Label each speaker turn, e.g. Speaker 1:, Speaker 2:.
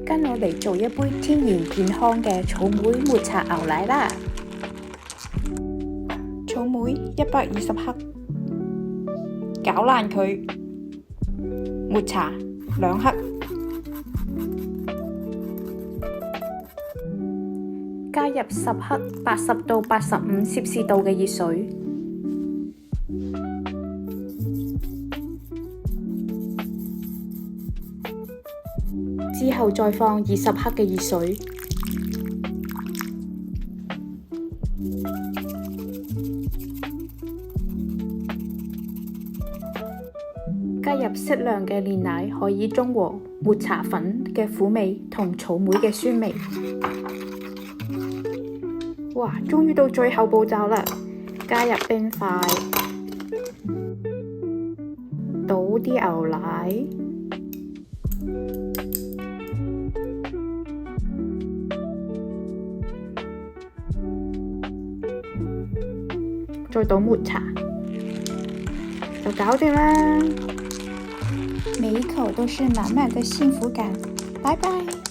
Speaker 1: 跟我嚟做一杯天然健康嘅草莓抹茶牛奶啦！草莓120克，攪爛佢，抹茶2克，加入10克80到85攝氏度嘅熱水，之後再放20克嘅熱水，加入適量嘅煉奶，可以中和抹茶粉嘅苦味同草莓嘅酸味。哇，終於到最後步驟啦！加入冰塊，倒啲牛奶，再倒抹茶，就搞掂啦！每一口都是滿滿的幸福感，拜拜。